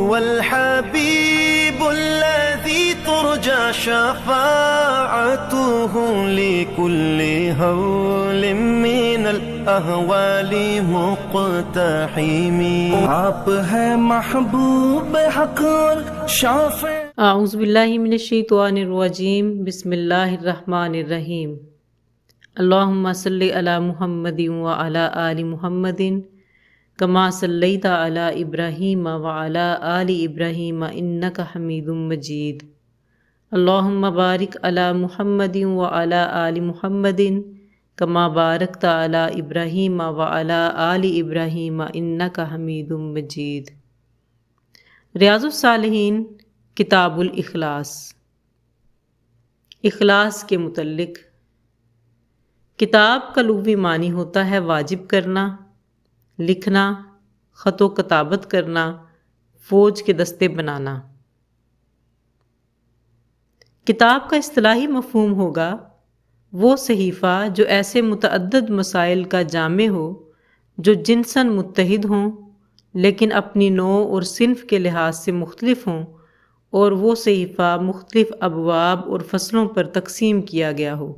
هو الحبيب الذي ترجى شفاعته لكل هول من الأهوال مقتحم. آپ ہے محبوب حق اور شافع. اعوذ باللہ من الشیطان الرجیم. بسم اللہ الرحمن الرحیم. اللہم صلی علی محمد وعلی آل محمد کما صلیت علی ابراہیم وعلی آل ابراہیم انک حمید مجید. اللہم بارک علی محمد وعلی آل محمد کما بارکت علی ابراہیم وعلی آل ابراہیم انک حمید مجید. ریاض الصالحین کتاب الاخلاص. اخلاص کے متعلق کتاب کا لغوی معنی ہوتا ہے واجب کرنا، لکھنا، خط و کتابت کرنا، فوج کے دستے بنانا. کتاب کا اصطلاحی مفہوم ہوگا وہ صحیفہ جو ایسے متعدد مسائل کا جامع ہو جو جنساً متحد ہوں لیکن اپنی نوع اور صنف کے لحاظ سے مختلف ہوں، اور وہ صحیفہ مختلف ابواب اور فصلوں پر تقسیم کیا گیا ہو.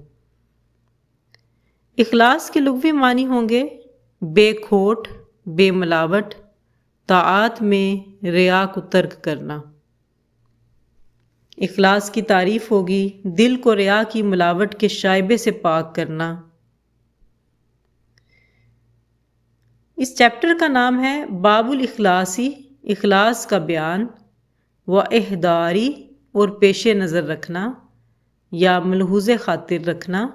اخلاص کے لغوی معنی ہوں گے بے کھوٹ، بے ملاوٹ، طاعات میں ریا کو ترک کرنا. اخلاص کی تعریف ہوگی دل کو ریا کی ملاوٹ کے شائبے سے پاک کرنا. اس چیپٹر کا نام ہے باب الاخلاصی، اخلاص کا بیان، و احداری اور پیش نظر رکھنا یا ملحوظ خاطر رکھنا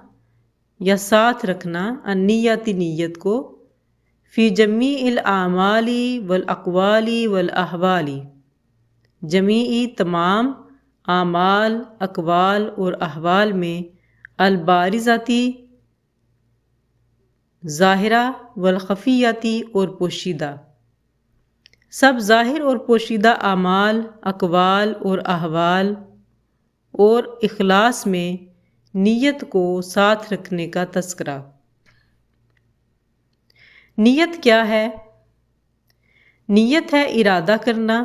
یا ساتھ رکھنا النیت نیت کو فی جمیع الاعمال والاقوال والاحوال، جمیعی تمام اعمال، اقوال اور احوال میں، البارزاتی ظاہرہ والخفیاتی اور پوشیدہ، سب ظاہر اور پوشیدہ اعمال، اقوال اور احوال، اور اخلاص میں نیت کو ساتھ رکھنے کا تذکرہ. نیت کیا ہے؟ نیت ہے ارادہ کرنا،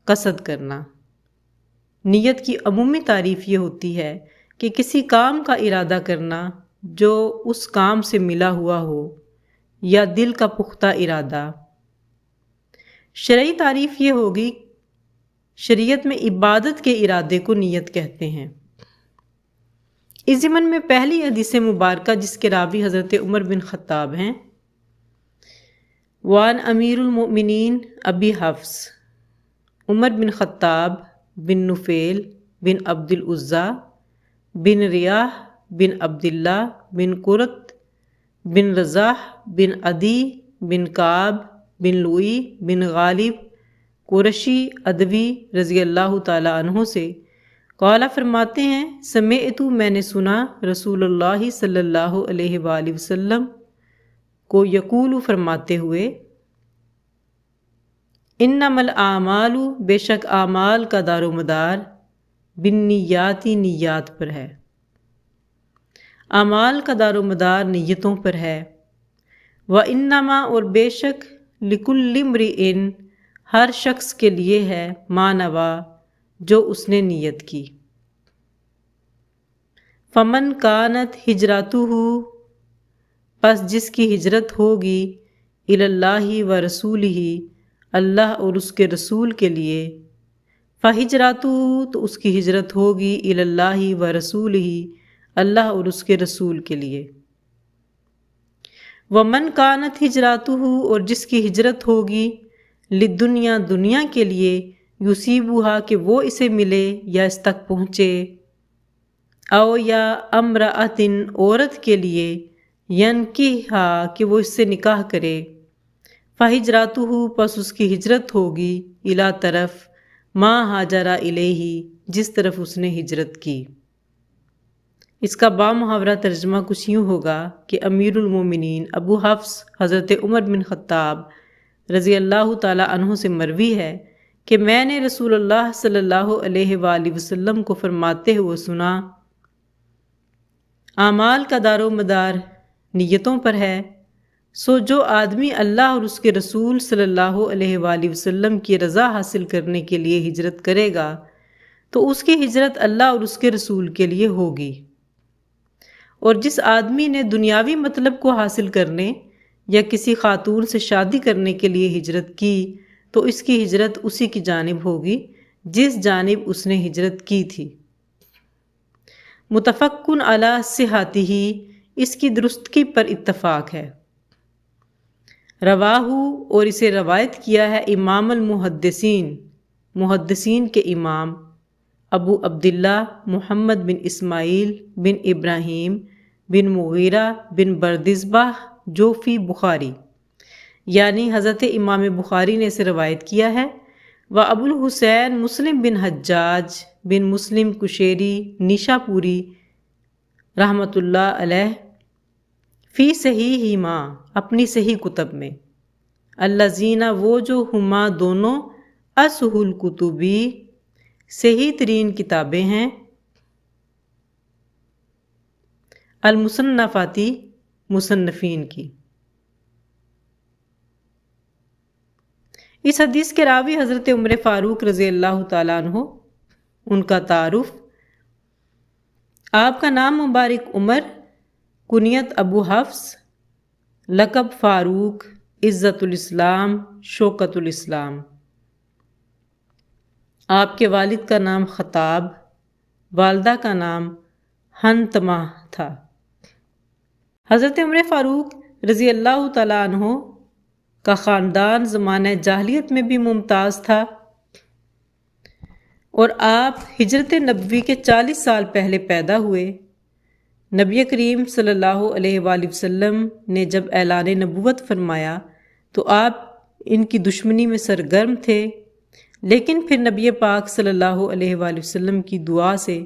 قصد کرنا. نیت کی عمومی تعریف یہ ہوتی ہے کہ کسی کام کا ارادہ کرنا جو اس کام سے ملا ہوا ہو، یا دل کا پختہ ارادہ. شرعی تعریف یہ ہوگی، شریعت میں عبادت کے ارادے کو نیت کہتے ہیں. اس ضمن میں پہلی حدیث مبارکہ جس کے راوی حضرت عمر بن خطاب ہیں، وان امیر المؤمنین ابی حفص عمر بن خطاب بن نفیل بن عبد العزیٰ بن ریاح بن عبداللہ بن قرۃ بن رزاح بن عدی بن کعب بن لوئی بن غالب قرشی ادوی رضی اللہ تعالی عنہ سے قال فرماتے ہیں، سمعت میں نے سنا رسول اللہ صلی اللہ علیہ وآلہ وسلم کو یقول فرماتے ہوئے، انما الاعمال بے شک اعمال کا دار و مدار بالنیات نیات پر ہے. اعمال کا دار و مدار نیتوں پر ہے. وانما اور بے شک لکل امرئ ہر شخص کے لیے ہے ما نوا جو اس نے نیت کی. فمن کانت ہجرتہ پس جس کی ہجرت ہوگی الی اللہ و رسولہ اللہ اور اس کے رسول کے لیے، فہجرتہ تو اس کی ہجرت ہوگی الی اللہ و رسولہ اللہ اور اس کے رسول کے لیے. ومن کانت ہجرتہ اور جس کی ہجرت ہوگی لدنیا دنیا کے لیے، یصیبھا کہ وہ اسے ملے یا اس تک پہنچے، او یا امرأۃ عورت کے لیے، ینکحھا کہ وہ اس سے نکاح کرے، فہجرتہ پس اس کی ہجرت ہوگی الی طرف ما ہاجر الیہ جس طرف اس نے ہجرت کی. اس کا بامحاورہ ترجمہ کچھ یوں ہوگا کہ امیر المومنین ابو حفص حضرت عمر بن خطاب رضی اللہ تعالی عنہ سے مروی ہے کہ میں نے رسول اللہ صلی اللہ علیہ وآلہ وسلم کو فرماتے ہوئے سنا، اعمال کا دار و مدار نیتوں پر ہے، سو جو آدمی اللہ اور اس کے رسول صلی اللہ علیہ وآلہ وسلم کی رضا حاصل کرنے کے لیے ہجرت کرے گا تو اس کی ہجرت اللہ اور اس کے رسول کے لیے ہوگی، اور جس آدمی نے دنیاوی مطلب کو حاصل کرنے یا کسی خاتون سے شادی کرنے کے لیے ہجرت کی تو اس کی ہجرت اسی کی جانب ہوگی جس جانب اس نے ہجرت کی تھی۔ متفقن علی صحتہ، اس کی درستگی پر اتفاق ہے۔ رواہ، اور اسے روایت کیا ہے امام المحدثین، محدثین کے امام ابو عبداللہ محمد بن اسماعیل بن ابراہیم بن مغیرہ بن بردزبہ جوفی بخاری، یعنی حضرت امام بخاری نے اسے روایت کیا ہے۔ و ابو الحسین مسلم بن حجاج بن مسلم کشیری نیشا پوری رحمۃ اللہ علیہ فی صحیح ما، اپنی صحیح کتب میں، الذین، وہ جو، ہما دونوں، اصح الکتبی، صحیح ترین کتابیں ہیں، المصنفاتی، مصنفین کی۔ اس حدیث کے راوی حضرت عمر فاروق رضی اللہ تعالیٰ عنہ۔ ان کا تعارف: آپ کا نام مبارک عمر، کنیت ابو حفص، لقب فاروق، عزت الاسلام، شوکت الاسلام۔ آپ کے والد کا نام خطاب، والدہ کا نام حنتمہ تھا۔ حضرت عمر فاروق رضی اللہ تعالیٰ عنہ کا خاندان زمانہ جاہلیت میں بھی ممتاز تھا، اور آپ ہجرت نبوی کے 40 سال پہلے پیدا ہوئے۔ نبی کریم صلی اللہ علیہ وآلہ وسلم نے جب اعلان نبوت فرمایا تو آپ ان کی دشمنی میں سرگرم تھے، لیکن پھر نبی پاک صلی اللہ علیہ وآلہ وسلم کی دعا سے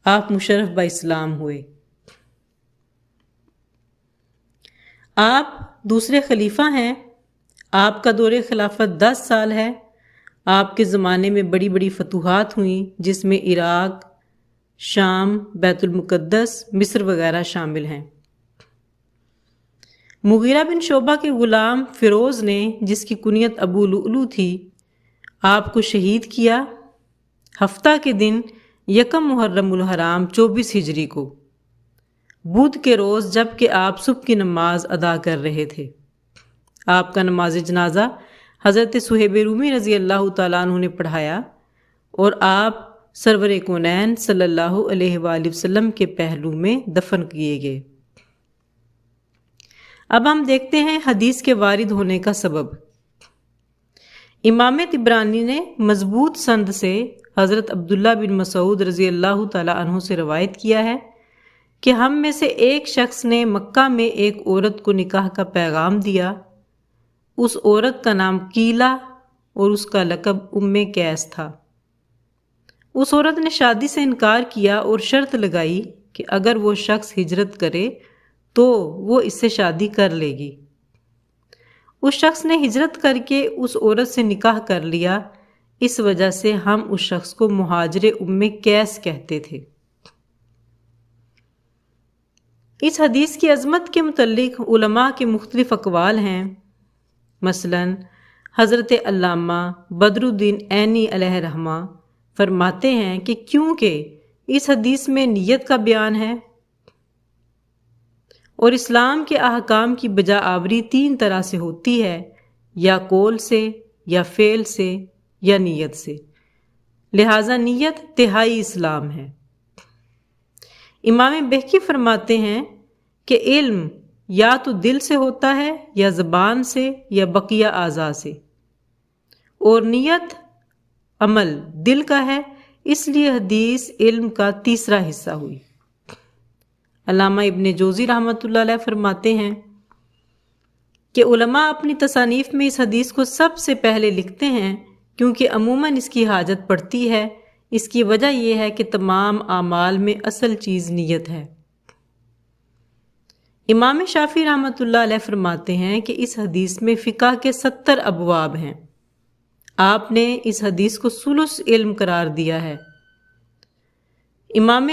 آپ مشرف با اسلام ہوئے۔ آپ دوسرے خلیفہ ہیں۔ آپ کا دور خلافت 10 سال ہے۔ آپ کے زمانے میں بڑی بڑی فتوحات ہوئیں، جس میں عراق، شام، بیت المقدس، مصر وغیرہ شامل ہیں۔ مغیرہ بن شعبہ کے غلام فیروز نے، جس کی کنیت ابو لؤلؤ تھی، آپ کو شہید کیا ہفتہ کے دن 1 محرم الحرام 24 ہجری کو، بدھ کے روز، جب کہ آپ صبح کی نماز ادا کر رہے تھے۔ آپ کا نماز جنازہ حضرت صہیب رومی رضی اللہ تعالیٰ عنہ نے پڑھایا، اور آپ سرور کونین صلی اللہ علیہ وآلہ وسلم کے پہلو میں دفن کیے گئے۔ اب ہم دیکھتے ہیں حدیث کے وارد ہونے کا سبب۔ امام طبرانی نے مضبوط سند سے حضرت عبداللہ بن مسعود رضی اللہ تعالیٰ عنہ سے روایت کیا ہے کہ ہم میں سے ایک شخص نے مکہ میں ایک عورت کو نکاح کا پیغام دیا۔ اس عورت کا نام قیلہ اور اس کا لقب قیس تھا۔ اس عورت نے شادی سے انکار کیا اور شرط لگائی کہ اگر وہ شخص ہجرت کرے تو وہ اس سے شادی کر لے گی۔ اس شخص نے ہجرت کر کے اس عورت سے نکاح کر لیا، اس وجہ سے ہم اس شخص کو مہاجر قیس کہتے تھے۔ اس حدیث کی عظمت کے متعلق علماء کے مختلف اقوال ہیں۔ مثلا حضرت علامہ بدر الدین عینی علیہ رحمہ فرماتے ہیں کہ کیونکہ اس حدیث میں نیت کا بیان ہے، اور اسلام کے احکام کی بجا آوری 3 طرح سے ہوتی ہے، یا قول سے، یا فعل سے، یا نیت سے، لہٰذا نیت تہائی اسلام ہے۔ امام بہقی فرماتے ہیں کہ علم یا تو دل سے ہوتا ہے، یا زبان سے، یا بقیہ اعضاء سے، اور نیت عمل دل کا ہے، اس لیے حدیث علم کا تیسرا حصہ ہوئی۔ علامہ ابن جوزی رحمۃ اللہ علیہ فرماتے ہیں کہ علماء اپنی تصانیف میں اس حدیث کو سب سے پہلے لکھتے ہیں کیونکہ عموماً اس کی حاجت پڑتی ہے۔ اس کی وجہ یہ ہے کہ تمام اعمال میں اصل چیز نیت ہے۔ امام شافعی رحمۃ اللہ علیہ فرماتے ہیں کہ اس حدیث میں فقہ کے 70 ابواب ہیں۔ آپ نے اس حدیث کو ثلث علم قرار دیا ہے۔ امام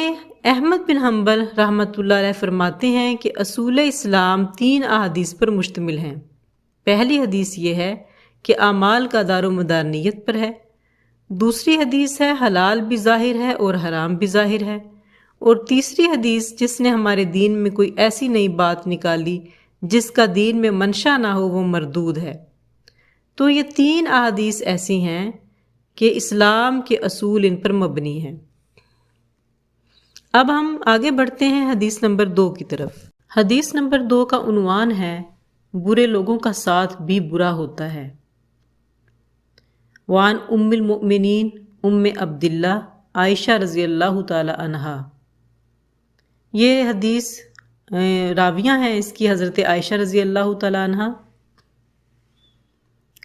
احمد بن حنبل رحمۃ اللہ علیہ فرماتے ہیں کہ اصول اسلام 3 احادیث پر مشتمل ہیں۔ پہلی حدیث یہ ہے کہ اعمال کا دار و مدار نیت پر ہے۔ دوسری حدیث ہے حلال بھی ظاہر ہے اور حرام بھی ظاہر ہے، اور تیسری حدیث جس نے ہمارے دین میں کوئی ایسی نئی بات نکالی جس کا دین میں منشا نہ ہو وہ مردود ہے۔ تو یہ 3 احادیث ایسی ہیں کہ اسلام کے اصول ان پر مبنی ہیں۔ اب ہم آگے بڑھتے ہیں حدیث نمبر 2 کی طرف۔ حدیث نمبر 2 کا عنوان ہے برے لوگوں کا ساتھ بھی برا ہوتا ہے۔ وعن ام المؤمنین ام عبداللہ عائشہ رضی اللہ تعالی عنہا۔ یہ حدیث راویہ ہیں اس کی حضرت عائشہ رضی اللہ تعالی عنہا۔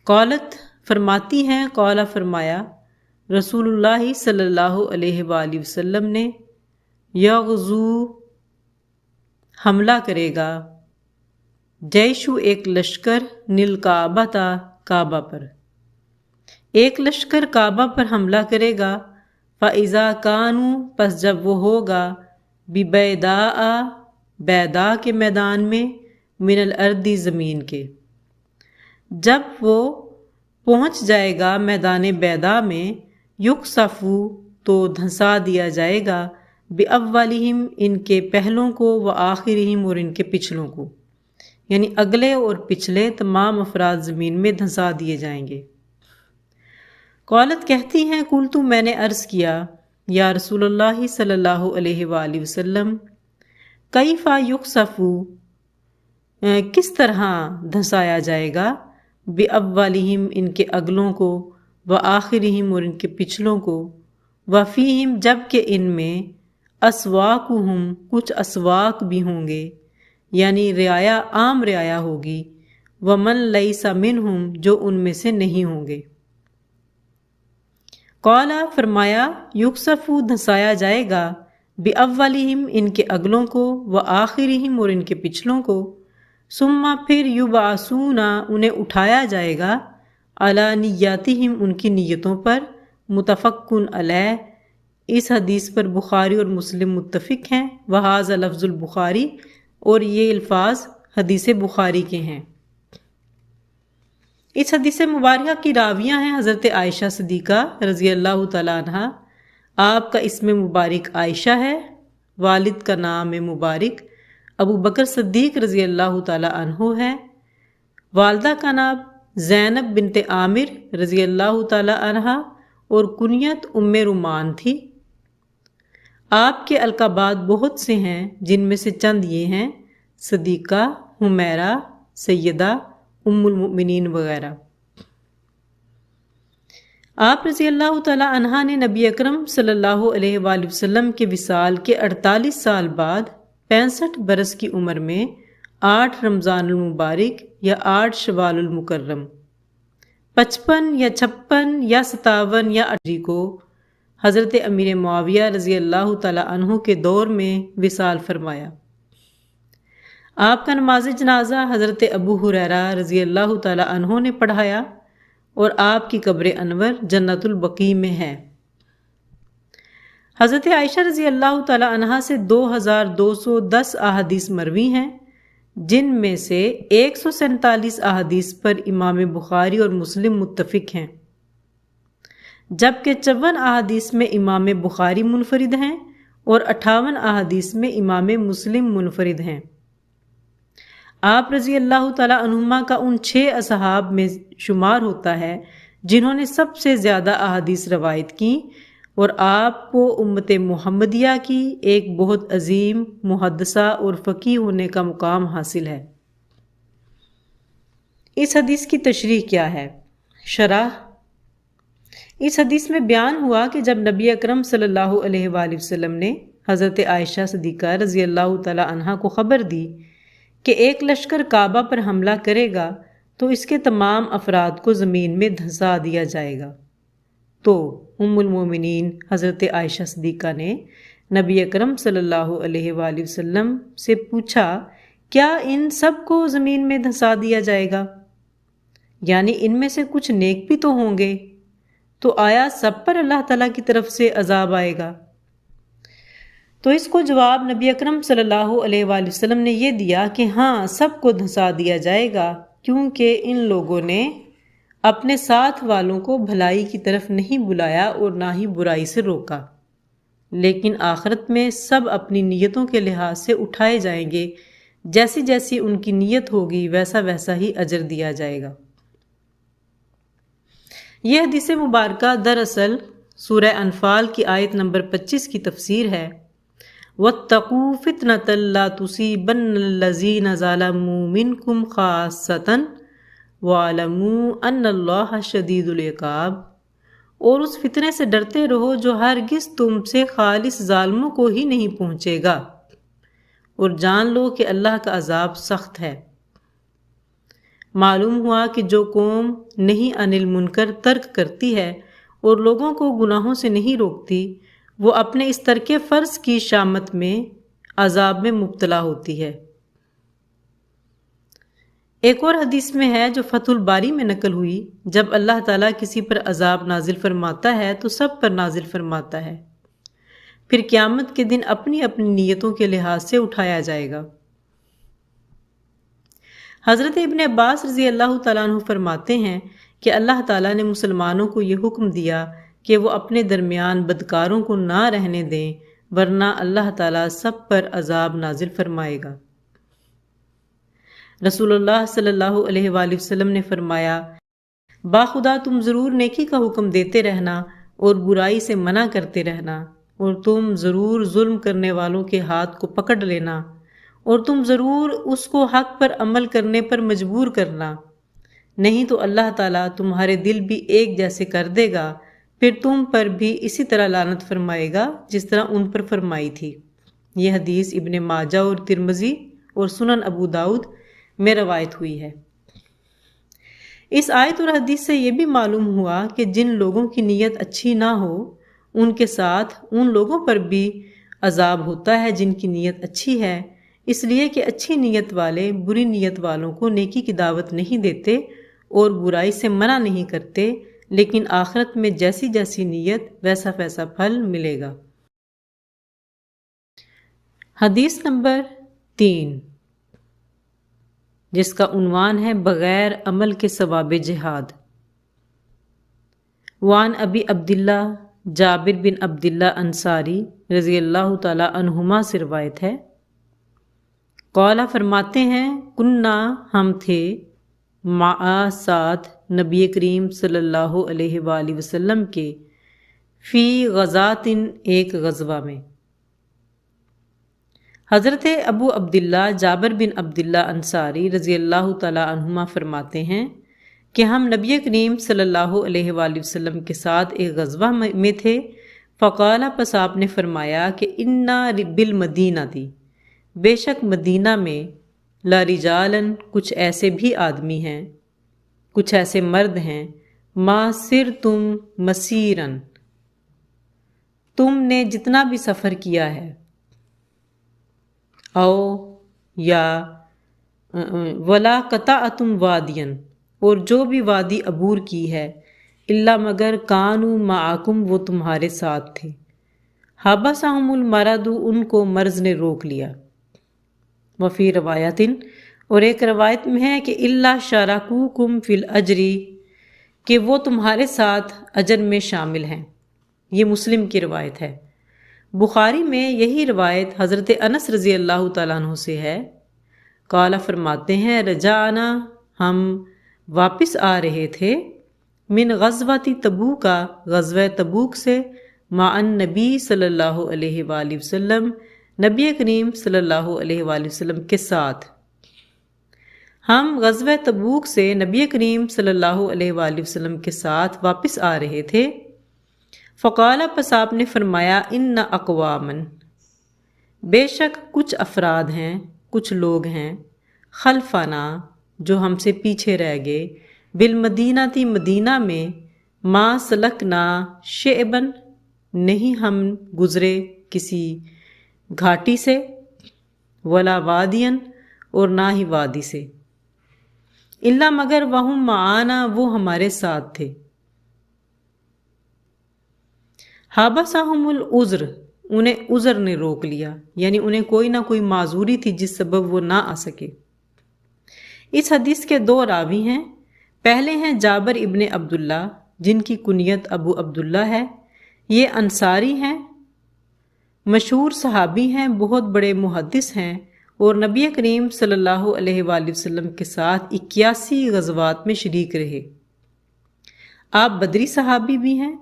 قالت فرماتی ہیں، قالا فرمایا رسول اللہ صلی اللہ علیہ وآلہ وسلم نے، یغزو حملہ کرے گا، جیشو ایک لشکر، نیل کعبہ تا کعبہ پر، ایک لشکر کعبہ پر حملہ کرے گا، فَإِذَا كَانُوا پس جب وہ ہوگا، بِبَيْدَاءَ بیدا کے میدان میں، من الارض زمین کے، جب وہ پہنچ جائے گا میدان بیدا میں، یُقْصَفُ تو دھنسا دیا جائے گا، بِأَوَّلِهِمْ ان کے پہلوں کو، وَآخِرِهِمْ اور ان کے پچھلوں کو، یعنی اگلے اور پچھلے تمام افراد زمین میں دھنسا دیے جائیں گے۔ قالت کہتی ہیں، قلت میں نے عرض کیا، یا رسول اللہ صلی اللہ علیہ وآلہ وسلم، کیف یقصف کس طرح دھنسایا جائے گا، بِأَوَّلِهِمْ ان کے اگلوں کو، وَآخِرِهِمْ اور ان کے پچھلوں کو، وَفِيهِمْ جبکہ ان میں، اسواقہم کچھ اسواق بھی ہوں گے، یعنی رعایا عام رعایا ہوگی، وَمَن لَيْسَ مِنْهُمْ جو ان میں سے نہیں ہوں گے۔ قال فرمایا، یقصف دھنسایا جائے گا، بِأَوَّلِهِمْ ان کے اگلوں کو، وَآخِرِهِمْ اور ان کے پچھلوں کو، ثم پھر یبعثون انہیں اٹھایا جائے گا، علی نیاتہم ان کی نیتوں پر، متفق علیہ اس حدیث پر بخاری اور مسلم متفق ہیں، وہذا لفظ البخاری اور یہ الفاظ حدیث بخاری کے ہیں۔ اس حدیث مبارکہ کی راویہ ہیں حضرت عائشہ صدیقہ رضی اللہ تعالی عنہ۔ آپ کا اسم مبارک عائشہ ہے، والد کا نام مبارک ابو بکر صدیق رضی اللہ تعالی عنہ ہے، والدہ کا نام زینب بنت عامر رضی اللہ تعالی عنہ اور کنیت ام رومان تھی۔ آپ کے القابات بہت سے ہیں، جن میں سے چند یہ ہیں، صدیقہ، حمیرہ، سیدہ، ام المؤمنین وغیرہ۔ آپ رضی اللہ تعالی عنہ نے نبی اکرم صلی اللہ علیہ وآلہ وسلم کے وصال کے 48 سال بعد 65 برس کی عمر میں 8 رمضان المبارک یا 8 شوال المکرم 55 یا 56 یا 57 یا 58 کو حضرت امیر معاویہ رضی اللہ تعالی عنہ کے دور میں وصال فرمایا۔ آپ کا نماز جنازہ حضرت ابو ہریرہ رضی اللہ تعالی عنہ نے پڑھایا اور آپ کی قبر انور جنت البقیع میں ہے۔ حضرت عائشہ رضی اللہ تعالی عنہ سے 2210 احادیث مروی ہیں، جن میں سے 147 احادیث پر امام بخاری اور مسلم متفق ہیں، جبکہ 54 احادیث میں امام بخاری منفرد ہیں اور 58 احادیث میں امام مسلم منفرد ہیں۔ آپ رضی اللہ تعالی عنہما کا ان 6 اصحاب میں شمار ہوتا ہے جنہوں نے سب سے زیادہ احادیث روایت کی، اور آپ کو امت محمدیہ کی ایک بہت عظیم محدثہ اور فقیہ ہونے کا مقام حاصل ہے۔ اس حدیث کی تشریح کیا ہے؟ شرح: اس حدیث میں بیان ہوا کہ جب نبی اکرم صلی اللہ علیہ وآلہ وسلم نے حضرت عائشہ صدیقہ رضی اللہ تعالی عنہ کو خبر دی کہ ایک لشکر کعبہ پر حملہ کرے گا تو اس کے تمام افراد کو زمین میں دھنسا دیا جائے گا، تو ام المومنین حضرت عائشہ صدیقہ نے نبی اکرم صلی اللہ علیہ وآلہ وسلم سے پوچھا، کیا ان سب کو زمین میں دھنسا دیا جائے گا؟ یعنی ان میں سے کچھ نیک بھی تو ہوں گے، تو آیا سب پر اللہ تعالیٰ کی طرف سے عذاب آئے گا؟ تو اس کو جواب نبی اکرم صلی اللہ علیہ وآلہ وسلم نے یہ دیا کہ ہاں سب کو دھنسا دیا جائے گا، کیونکہ ان لوگوں نے اپنے ساتھ والوں کو بھلائی کی طرف نہیں بلایا اور نہ ہی برائی سے روکا، لیکن آخرت میں سب اپنی نیتوں کے لحاظ سے اٹھائے جائیں گے، جیسی جیسی ان کی نیت ہوگی ویسا ویسا ہی اجر دیا جائے گا۔ یہ حدیث مبارکہ دراصل سورہ انفال کی آیت نمبر 25 کی تفسیر ہے۔ وَاتَّقُوا فِتْنَةً لَا تُصِيبَنَّ الَّذِينَ ظَلَمُوا مِنْكُمْ خَاصَّةً وَاعْلَمُوا أَنَّ اللَّهَ شَدِيدُ الْعِقَابِ، اور اس فتنے سے ڈرتے رہو جو ہرگز تم سے خالص ظالموں کو ہی نہیں پہنچے گا، اور جان لو کہ اللہ کا عذاب سخت ہے۔ معلوم ہوا کہ جو قوم نہیں عن المنکر ترک کرتی ہے اور لوگوں کو گناہوں سے نہیں روکتی، وہ اپنے اس ترک فرض کی شامت میں عذاب میں مبتلا ہوتی ہے۔ ایک اور حدیث میں ہے جو فتح الباری میں نقل ہوئی، جب اللہ تعالیٰ کسی پر عذاب نازل فرماتا ہے تو سب پر نازل فرماتا ہے، پھر قیامت کے دن اپنی اپنی نیتوں کے لحاظ سے اٹھایا جائے گا۔ حضرت ابن عباس رضی اللہ تعالیٰ عنہ فرماتے ہیں کہ اللہ تعالیٰ نے مسلمانوں کو یہ حکم دیا کہ وہ اپنے درمیان بدکاروں کو نہ رہنے دیں، ورنہ اللہ تعالیٰ سب پر عذاب نازل فرمائے گا۔ رسول اللہ صلی اللہ علیہ وآلہ وسلم نے فرمایا، باخدا تم ضرور نیکی کا حکم دیتے رہنا اور برائی سے منع کرتے رہنا، اور تم ضرور ظلم کرنے والوں کے ہاتھ کو پکڑ لینا، اور تم ضرور اس کو حق پر عمل کرنے پر مجبور کرنا، نہیں تو اللہ تعالیٰ تمہارے دل بھی ایک جیسے کر دے گا، پھر تم پر بھی اسی طرح لعنت فرمائے گا جس طرح ان پر فرمائی تھی۔ یہ حدیث ابن ماجہ اور ترمذی اور سنن ابو داؤد میں روایت ہوئی ہے۔ اس آیت اور حدیث سے یہ بھی معلوم ہوا کہ جن لوگوں کی نیت اچھی نہ ہو ان کے ساتھ ان لوگوں پر بھی عذاب ہوتا ہے جن کی نیت اچھی ہے، اس لیے کہ اچھی نیت والے بری نیت والوں کو نیکی کی دعوت نہیں دیتے اور برائی سے منع نہیں کرتے، لیکن آخرت میں جیسی جیسی نیت ویسا ویسا پھل ملے گا۔ حدیث نمبر 3، جس کا عنوان ہے بغیر عمل کے ثواب جہاد۔ وعن ابی عبداللہ جابر بن عبداللہ انصاری رضی اللہ تعالی عنہما سے روایت ہے، قالا فرماتے ہیں، کننا ہم تھے، مع ساتھ نبی کریم صلی اللہ علیہ وآلہ وسلم کے، فی غزاتن ایک غزوہ میں۔ حضرت ابو عبداللہ جابر بن عبداللہ انصاری رضی اللہ تعالی عنہما فرماتے ہیں کہ ہم نبی کریم صلی اللہ علیہ وآلہ وسلم کے ساتھ ایک غزوہ میں تھے، فقال پس آپ نے فرمایا کہ انا بالمدینہ تھی، بے شک مدینہ میں، لا رجالن کچھ ایسے بھی آدمی ہیں، کچھ ایسے مرد ہیں، ما سر تم مسیرن تم نے جتنا بھی سفر کیا ہے، او یا ولا قطعتم وادین اور جو بھی وادی عبور کی ہے، الا مگر کانوا معکم وہ تمہارے ساتھ تھے، حبسہم المرض ان کو مرض نے روک لیا، وفی روایتن اور ایک روایت میں ہے کہ الا شارکوکم فی الاجر کہ وہ تمہارے ساتھ اجر میں شامل ہیں۔ یہ مسلم کی روایت ہے۔ بخاری میں یہی روایت حضرت انس رضی اللہ تعالیٰ عنہ سے ہے، قال فرماتے ہیں، رجعنا ہم واپس آ رہے تھے، من غزوۃ تبوک غزوہ تبوک سے، مع النبی صلی اللہ علیہ وآلہ وسلم نبی کریم صلی اللہ علیہ وآلہ وسلم کے ساتھ۔ ہم غزوہ تبوک سے نبی کریم صلی اللہ علیہ وآلہ وسلم کے ساتھ واپس آ رہے تھے، فقال پس آپ نے فرمایا، ان اقوامن بے شک کچھ افراد ہیں، کچھ لوگ ہیں، خلفنا جو ہم سے پیچھے رہ گئے، بالمدینہ تی مدینہ میں، ما سلکنا شعبن نہیں ہم گزرے کسی گھاٹی سے، ولا وادین اور نہ ہی وادی سے، الا مگر وہم معانا وہ ہمارے ساتھ تھے، حبسہم العذر انہیں عذر نے روک لیا، یعنی انہیں کوئی نہ کوئی معذوری تھی جس سبب وہ نہ آ سکے۔ اس حدیث کے 2 راوی ہیں۔ پہلے ہیں جابر ابن عبداللہ، جن کی کنیت ابو عبداللہ ہے۔ یہ انصاری ہیں، مشہور صحابی ہیں، بہت بڑے محدث ہیں، اور نبی کریم صلی اللہ علیہ وآلہ وسلم کے ساتھ 81 غزوات میں شریک رہے۔ آپ بدری صحابی بھی ہیں۔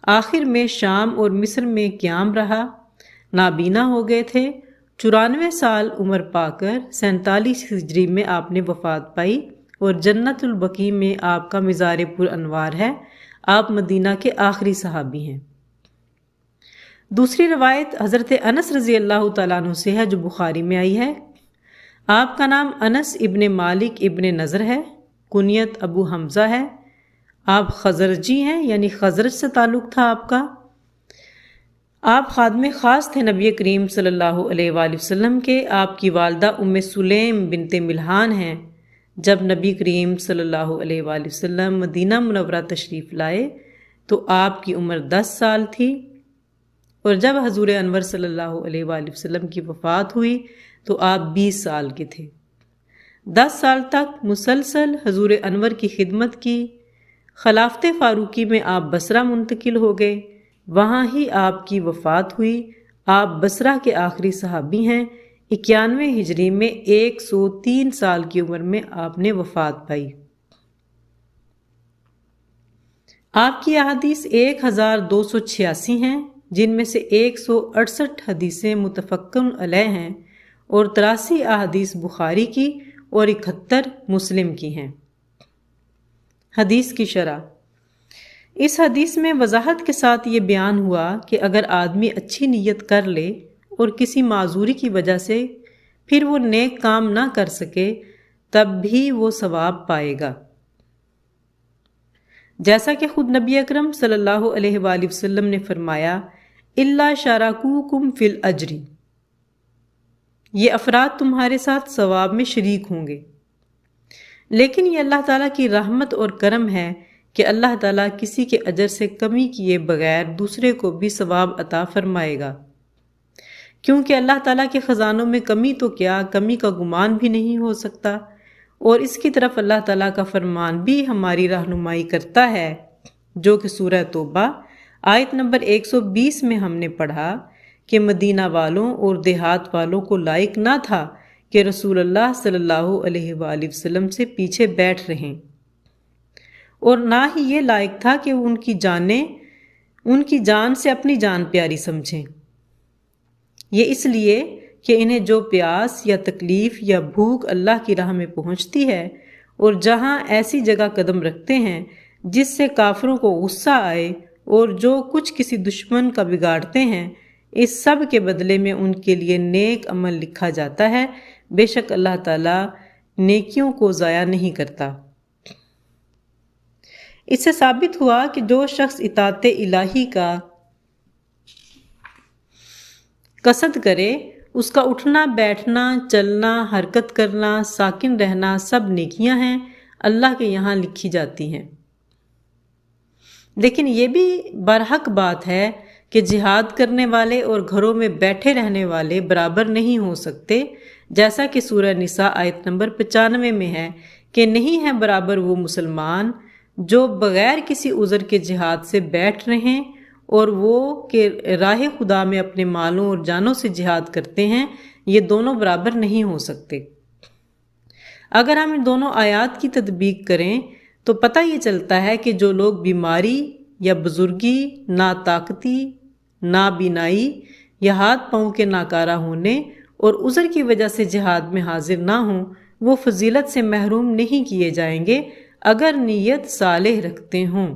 آخر میں شام اور مصر میں قیام رہا، نابینا ہو گئے تھے۔ 94 سال عمر پا کر 47 ہجری میں آپ نے وفات پائی، اور جنت البقیع میں آپ کا مزار پر انوار ہے۔ آپ مدینہ کے آخری صحابی ہیں۔ دوسری روایت حضرت انس رضی اللہ تعالیٰ عنہ سے ہے، جو بخاری میں آئی ہے۔ آپ کا نام انس ابن مالک ابن نضر ہے، کنیت ابو حمزہ ہے۔ آپ خزرجی ہیں، یعنی خزرج سے تعلق تھا آپ کا۔ آپ خادم خاص تھے نبی کریم صلی اللہ علیہ وآلہ وسلم کے۔ آپ کی والدہ ام سلیم بنت ملحان ہیں۔ جب نبی کریم صلی اللہ علیہ وآلہ وسلم مدینہ منورہ تشریف لائے تو آپ کی عمر 10 سال تھی، اور جب حضور انور صلی اللہ علیہ وآلہ وسلم کی وفات ہوئی تو آپ 20 سال کے تھے۔ 10 سال تک مسلسل حضور انور کی خدمت کی۔ خلافت فاروقی میں آپ بصرہ منتقل ہو گئے، وہاں ہی آپ کی وفات ہوئی۔ آپ بصرہ کے آخری صحابی ہیں۔ 91 ہجری میں 103 سال کی عمر میں آپ نے وفات پائی۔ آپ کی احادیث 1286 ہیں، جن میں سے 168 حدیثیں متفقن علیہ ہیں، اور 83 احادیث بخاری کی اور 71 مسلم کی ہیں۔ حدیث کی شرح۔ اس حدیث میں وضاحت کے ساتھ یہ بیان ہوا کہ اگر آدمی اچھی نیت کر لے اور کسی معذوری کی وجہ سے پھر وہ نیک کام نہ کر سکے، تب بھی وہ ثواب پائے گا، جیسا کہ خود نبی اکرم صلی اللہ علیہ وآلہ وسلم نے فرمایا، الا شارکوکم فی الاجر، یہ افراد تمہارے ساتھ ثواب میں شریک ہوں گے۔ لیکن یہ اللہ تعالیٰ کی رحمت اور کرم ہے کہ اللہ تعالیٰ کسی کے اجر سے کمی کیے بغیر دوسرے کو بھی ثواب عطا فرمائے گا، کیونکہ اللہ تعالیٰ کے خزانوں میں کمی تو کیا، کمی کا گمان بھی نہیں ہو سکتا، اور اس کی طرف اللہ تعالیٰ کا فرمان بھی ہماری رہنمائی کرتا ہے، جو کہ سورہ توبہ آیت نمبر 120 میں ہم نے پڑھا کہ مدینہ والوں اور دیہات والوں کو لائق نہ تھا کہ رسول اللہ صلی اللہ علیہ وآلہ وسلم سے پیچھے بیٹھ رہیں، اور نہ ہی یہ لائق تھا کہ وہ ان کی جان سے اپنی جان پیاری سمجھیں۔ یہ اس لیے کہ انہیں جو پیاس یا تکلیف یا بھوک اللہ کی راہ میں پہنچتی ہے، اور جہاں ایسی جگہ قدم رکھتے ہیں جس سے کافروں کو غصہ آئے، اور جو کچھ کسی دشمن کا بگاڑتے ہیں، اس سب کے بدلے میں ان کے لیے نیک عمل لکھا جاتا ہے۔ بے شک اللہ تعالیٰ نیکیوں کو ضائع نہیں کرتا۔ اس سے ثابت ہوا کہ جو شخص اطاعت الہی کا قصد کرے، اس کا اٹھنا، بیٹھنا، چلنا، حرکت کرنا، ساکن رہنا سب نیکیاں ہیں، اللہ کے یہاں لکھی جاتی ہیں۔ لیکن یہ بھی برحق بات ہے کہ جہاد کرنے والے اور گھروں میں بیٹھے رہنے والے برابر نہیں ہو سکتے، جیسا کہ سورہ نساء آیت نمبر 95 میں ہے کہ نہیں ہے برابر وہ مسلمان جو بغیر کسی عذر کے جہاد سے بیٹھ رہے اور وہ کہ راہ خدا میں اپنے مالوں اور جانوں سے جہاد کرتے ہیں، یہ دونوں برابر نہیں ہو سکتے۔ اگر ہم ان دونوں آیات کی تطبیق کریں تو پتہ یہ چلتا ہے کہ جو لوگ بیماری یا بزرگی، ناطاقتی، نابینائی یا ہاتھ پاؤں کے ناکارہ ہونے اور عذر کی وجہ سے جہاد میں حاضر نہ ہوں، وہ فضیلت سے محروم نہیں کیے جائیں گے اگر نیت صالح رکھتے ہوں۔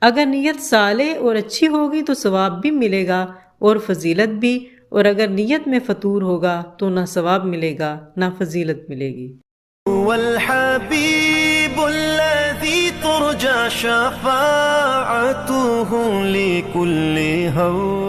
اگر نیت صالح اور اچھی ہوگی تو ثواب بھی ملے گا اور فضیلت بھی، اور اگر نیت میں فطور ہوگا تو نہ ثواب ملے گا نہ فضیلت ملے گی۔ والحبیب الذی ترجى شفاعته لكل هول